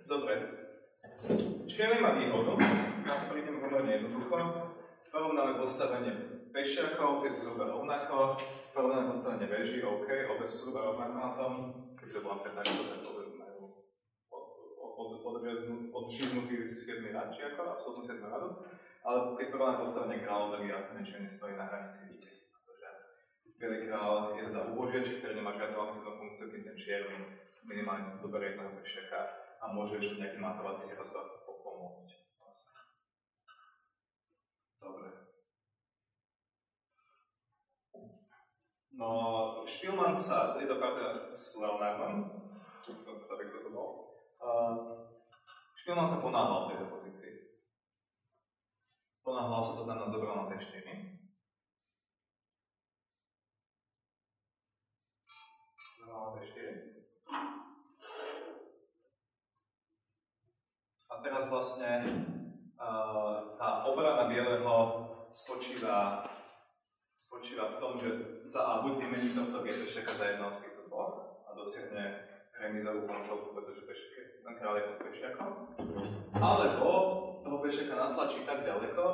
Dobre. Čierny má výhodu, na to prídem pomerne jednoducho. Porovnáme postavenie pešiakov, tie sú zhruba rovnako. Porovnáme postavenie veží, OK, obe sú zhruba rovnako na tom. Keď to bola takto, tak majú odžiznutý 7. rad, či ako, absolútne 7. radu. Ale keď porovnáme postavenie kráľov, tak jasne čierny stojí na hranici výky. Pretože bielý kráľ je teda ubožiačik, ktorý nemá žiadnu aktívnu funkciu, keď ten čierny minimálne doberie jedného pešiaka a môže ešte nejaký matovací rozvah pomôcť. Dobre. No, Špilman sa, je to partner s Leonardom, ktorý kto to bol. Špilman sa ponáhľal v tejto pozícii. Ponáhľal sa, to znamená zobral na T4. Zobral na T4. A teraz vlastne tá obrana bieleho spočíva v tom, že za A buď vymení tohto pešeka za jedného z týchto dvoch a dosiahne remízovú koncovku, pretože ten kráľ je pod pešiakom. Alebo toho pešeka natlačí tak ďaleko,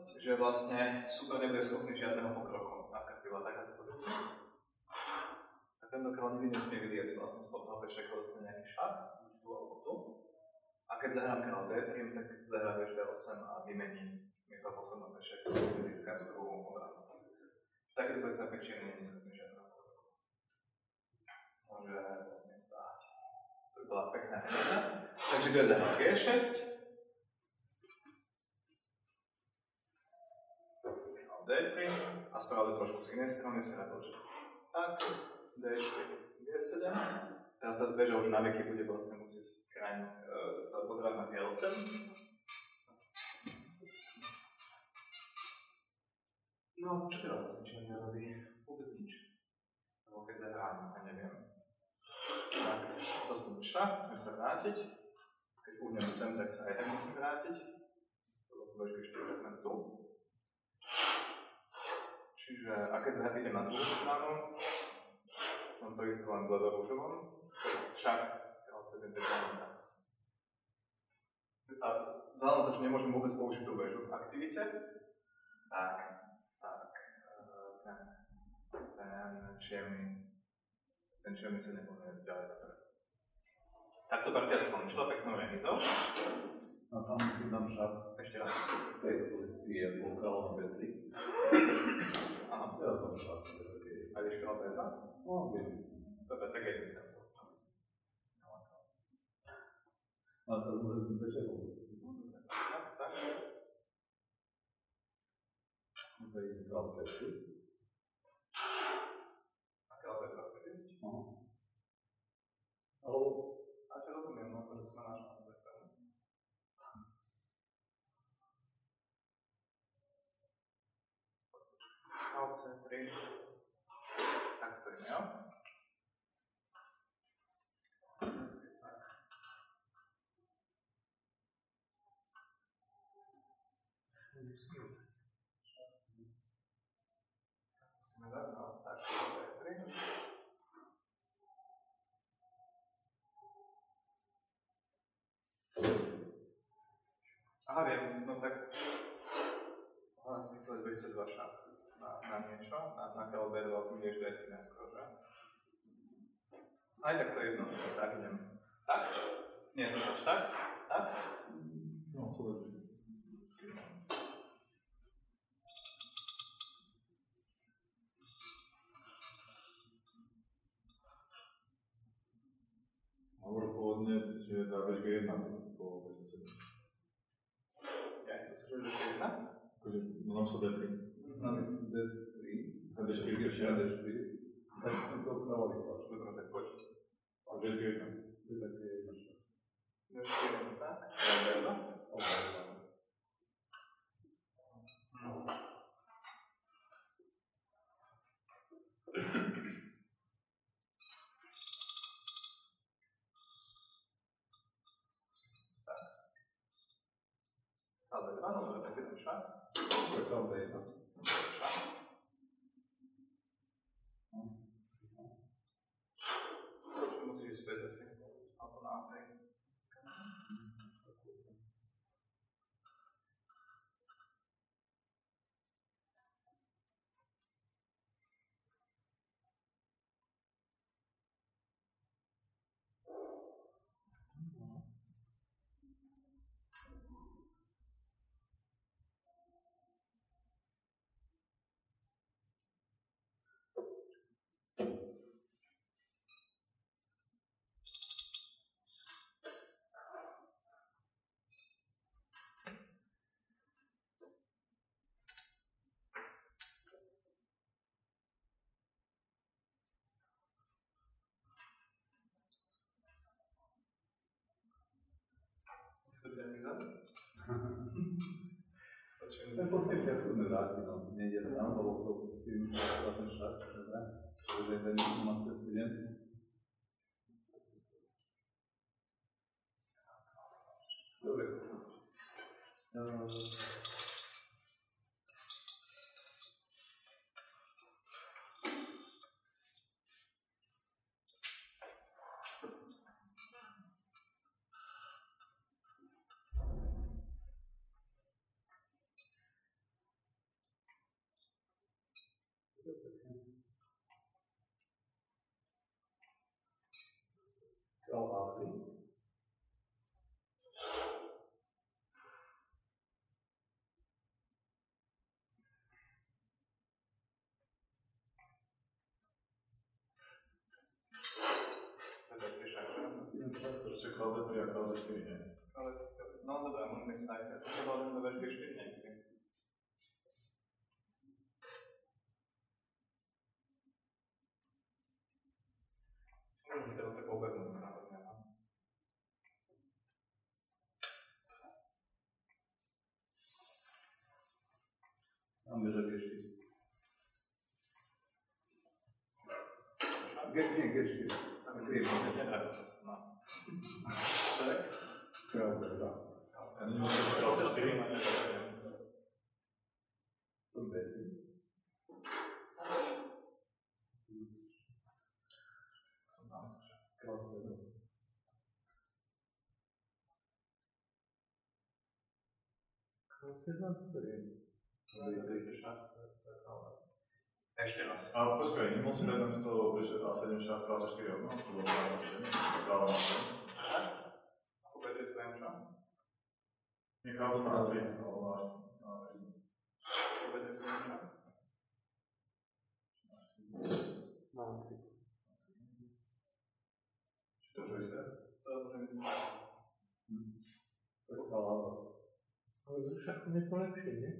že vlastne súper nebude schopný žiadneho pokroku. Napríklad byla takáto pozícia. A tento kráľ nikdy nesmie vyliezť vlastne spod toho pešeka dostane nejaký šach, tu alebo tu. A keď zahrám kráľ D3, tak zahrám ešte D8 a vymením toho posledného pešeka, ktorý získa tú druhú obrannú pozíciu. V takéto pozícii pečie nie je schopný žiadneho pokroku. Môže vlastne stáť. To by bola pekná hra. Takže bude zahrať G6. D3 a spravil trošku z inej strany, sa natočí. Tak, D4, G7. Teraz tá beža už na veky bude vlastne musieť krajine sa pozerať na G8. No, čo teda vlastne čo nerobí? Vôbec nič. Lebo keď zahrám, ja neviem. Tak, dostanú šach, musím sa vrátiť. Keď púdnem sem, tak sa aj tak musím vrátiť. Lebo bežu ešte vezmem tu. Čiže, a keď idem na druhú stranu, mám to isté len bledo-rúžovom, však ten detailný nápis. A vzhľadom na to, že nemôžem vôbec použiť tú väžu v aktivite, tak ten čierny sa nepohne ďalej dobre. Takto partia skončila peknou remizou. A tam si tam šach. Ešte raz. V tejto pozícii je kráľ na B3. Áno. Ja tam šach. A ideš kráľ B2? No, viem. Dobre, tak je to sem. A to môže byť pečekom. Tak. To je kráľ C3. A kráľ B2 chce ísť? Alebo... A čo rozumiem, no to, že sme našli na B2. Kráľ C3. Tak stojíme, jo? Musíme dať, no, tak, B3. Aha, viem, no tak si myslel, že by chce 2 šach na niečo, na kráľ B2 budeš D3 neskôr, že? Aj tak to je jedno, tak idem. Tak? Nie, to až tak? Tak? No, co dobrý. Hovoril pôvodne, že dávaš G1 po pozícii. Ja, to chceš, že G1? Akože, no nám sa D3. Nám D3. A D4 ešte na D4. Tak chcem toho kráľa vypáčiť. Dobre, tak poď. A D1. To je také jedna šach. D4, tak? D2? No. Ale áno, dobre, tak jeden šach. Tak tam D1. Šach. Musíš ísť späť asi. Alebo na tej. remíza? Ten posledný ja skúsme vrátiť, no, nejde tam, lebo to musím za ten šak, dobre? Takže ten má cez 7. Dobre. Král Áfri. Proste král B3 a král B4, nie? No dobré, môžeme ísť tak. Ja som sa bál, že to vežby 4 niekedy. Môžeme teraz tak obernúť sa na to. Tam beža G4. Nie, G4. Však? Král B2. Ja nemôžem král C4. To B3. Král C2. Král C2 super je. Ešte raz. A počkaj, nemusím dať namiesto A7 šach král C4 rovno? To bolo král C7, král A7. Ako B3 spravím čo? Nie, král na A3, alebo na A3. Ako B3 spravím čo? Na A3. Či to už isté? To môže byť stále. To je král A2. Ale z šachu je to lepšie, nie?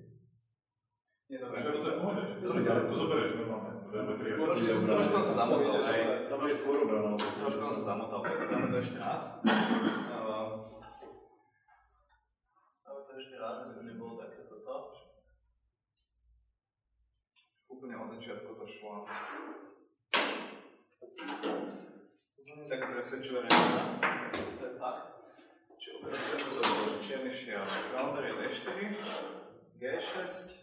Nie, dobre. Čo to je pohode? To zoberieš normálne. Trošku sa zamotal, hej. Tam je skôr obranou. Trošku sa zamotal, tak dáme to ešte raz. Stále to ešte raz, aby to nebolo také toto. Úplne od začiatku to šlo. Tak presvedčivé remíza. To je fakt. Čiže opäť sa to zaujímavé, že čierny šiel. Král je D4, G6,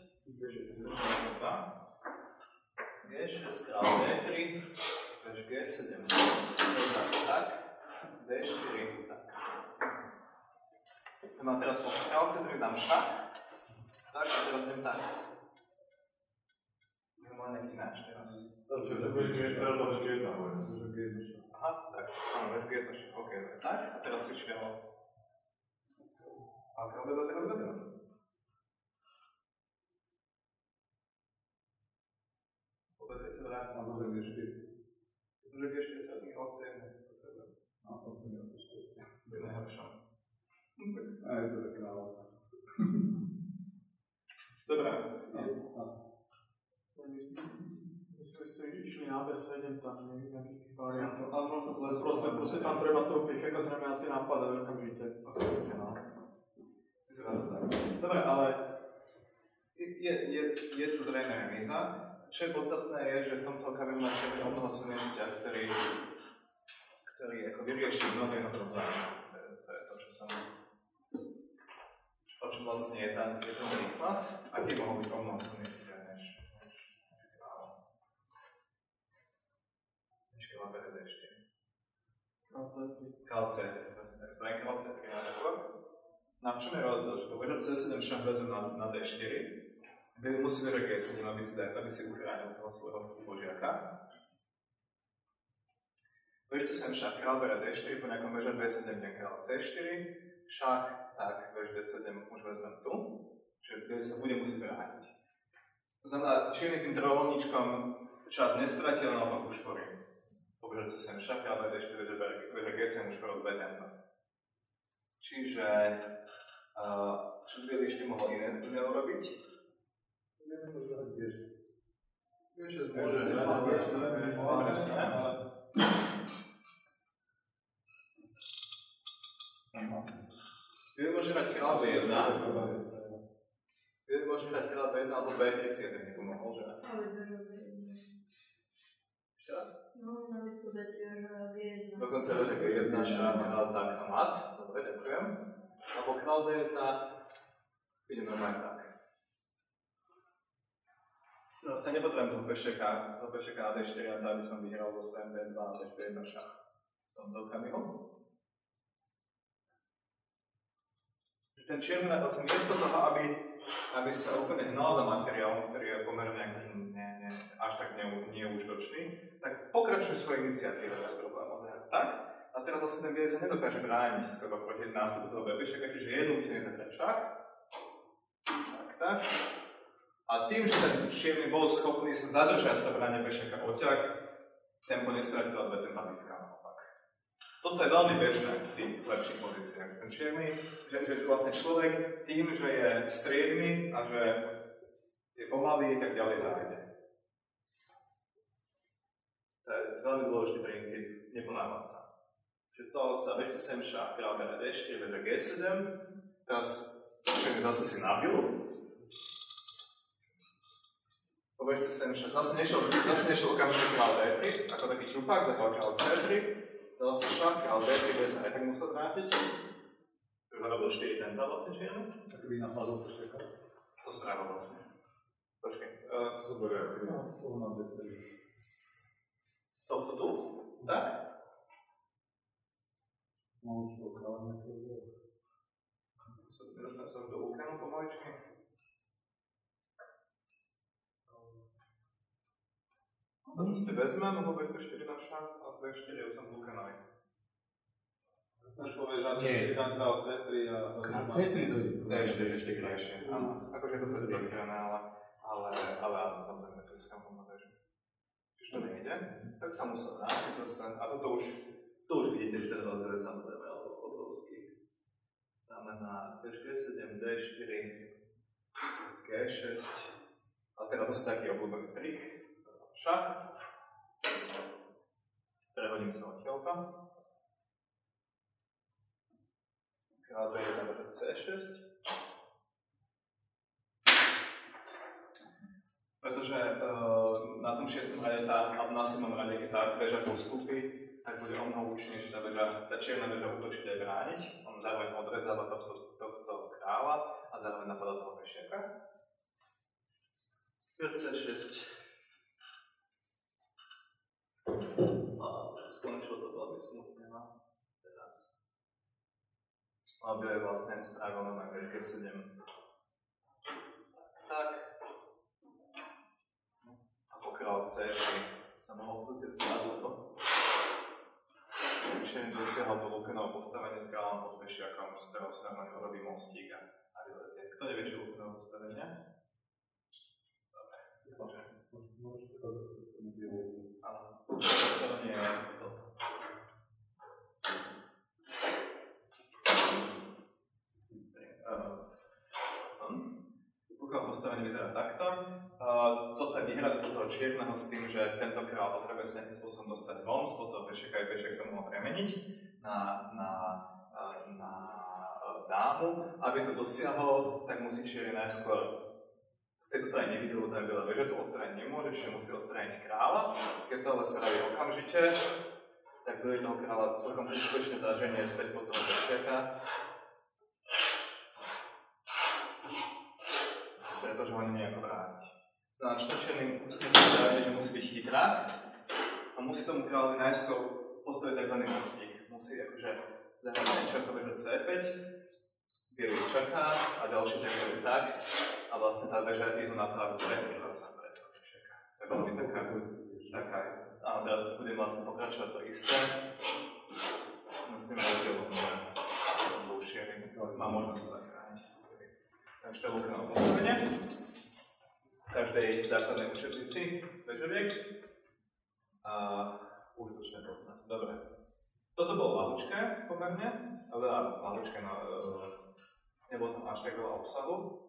G6, král D3, G7, tak, D4, tak. To mám teraz po král C3 dám šach, tak a teraz idem tak. To má nejak ináč teraz. Teraz dáš G1, Aha, tak, áno, veď G1 šach, ok, tak, a teraz si šiel. A král B2 teraz vedem. A môžem G4. Že G4 sa od nich odsejme. A potom je to 4. To je najlepšie. A je to tak král. Dobre. My sme si išli na B7, tam nejakých variantov. Ale možno sa zle Proste tam treba toho pešaka zrejme asi napadať okamžite. Dobre, ale je tu zrejme remíza. Čo je podstatné je, že v tomto kavilu máte o mnoho súťažiteľ, ktorý ako vyrieši mnoho jeho problémov. To je to, čo som... O čom vlastne je ten príklad, aký mohol byť o mnoho súťažiteľ než král BD ešte. Král C, presne tak, spravím král C3 najskôr. No a v čom je rozdiel, že povedať C7 šach vezme na D4, musí vedieť G7, aby si uchránil toho svojho božiaka. Vežte sem šach král bere D4, po nejakom veže B7 král C4, šach, tak vež D7 už vezmem tu, čiže D sa bude musieť vrátiť. To znamená, čierny tým trojuholníčkom čas nestratil, naopak ušporí. Pobežete sem šach král bere D4, veže G7 už skoro odvedem. Čiže, čo by ešte mohol iné urobiť? G6 môže presne. Viem, že kráľ B1. Môžeš hrať kráľ B1 alebo B3 si jeden nepomohol, že? Ešte raz? No, na výsku B3 až B1. Dokonca veže G1, šach, kráľ, tak a mat. Dobre, ďakujem. A po kráľ D1 idem normálne tak. Vlastne nepotrebujem toho pešeka na D4 a to, aby som vyhral vo svojom D2 a D1 šach. V tomto okamihu. Ten čierny vlastne miesto toho, aby sa úplne hnal za materiálom, ktorý je pomerne až tak neúžitočný, tak pokračuje svoje iniciatíve bez problémov. Tak? A teraz vlastne ten bielý sa nedokáže brániť skoro proti nástupu toho bebešeka, čiže je nútený zahrať šach. Tak. A tým, že ten čierny bol schopný sa zadržať to branie bešeka oťah, tempo nestratil a ten ma získal. Toto je veľmi bežné v tých lepších pozíciách. Ten čierny, že vlastne človek tým, že je striedmy a že je pomalý, tak ďalej zájde. To je veľmi dôležitý princíp, neponáhľať sa. Čiže z toho sa veďte sem šach, kráľ bere D4, vedľa G7, teraz čierny zase si nabil. Pobežte sem šach, zase nešiel okamžite kráľ D3, ako taký čupák, zahral kráľ C3, dal sa šach, kráľ D3 bude sa aj tak musel vrátiť. Už robil 4 tenta vlastne čierny. Tak by napadol pešeka. To správa vlastne. Počkej. To mám D7. Tohto tu? Tak? No už to kráľa nejakého. Nedostanem sa do úkanu pomaličky. To proste vezmem, lebo B4 na šach a B4 už som v úkanovi. Snaž povie, že nie. Kráľ C3 a... C3 dojde. D4 ešte krajšie, áno. Akože to je vykrané, ale áno, samozrejme, to je skam pomáha, že to nejde. Tak sa musel vrátiť zase, a to už vidíte, že ten rozdiel je samozrejme obrovský. Dáme na G7, D4, G6, a teda to je taký obľúbený trik. Šach. Prehodím sa odtiaľka. Kráľ D1 na C6. Pretože na tom 6. rade, alebo na 7. rade, keď tá väža postupí, tak bude o mnoho účinnejšie tá čierna väža útočiť aj brániť. On zároveň odrezáva tohto kráľa a zároveň napadá toho pešiaka. C6. Skončilo to veľmi smutne, no. Teraz. Aby je vlastne strávil na G7. Tak. A po kráľ C4 sa mohol vzdať vzdať, lebo Čierny dosiahol to lúkenovo postavenie s kráľom pod pešiakom, z ktorého sa normálne urobí mostík a vylezie. Kto nevie, čo lúkenovo postavenie? Dobre. Áno. Postavenie je toto. Lúkenovo postavenie vyzerá takto. Toto je výhrada toho čierneho s tým, že tento kráľ potrebuje sa nejakým spôsobom dostať von, spod toho pešiaka aj pešiak sa mohol premeniť na dámu. Aby to dosiahol, tak musí čierny najskôr z tejto strany nevidel, tá biela väža to odstrániť nemôže, čiže musí odstrániť kráľa. Keď to ale spraví okamžite, tak dojde toho kráľa celkom úspešne zaženie späť pod toho pešiaka. Pretože ho nejako brániť. Na čierny musí brániť, že musí byť chytrá a musí tomu kráľovi najskôr postaviť tzv. Mostík. Musí akože zahrať čerto väža C5, bielý čaká a ďalší čaká tak a vlastne tá väža je tu na práve pretvorila sa pre toho pešiaka. To je veľmi taká a teraz budem vlastne pokračovať to isté. No s tým rozdielom, že dlhšie má možnosť sa zachrániť. Takže to je lúkenovo postavenie. Každej základnej učebnici väžoviek a užitočné poznať. Dobre. Toto bolo lahučké pomerne, ale lahučké, nebolo tam až tak veľa obsahu.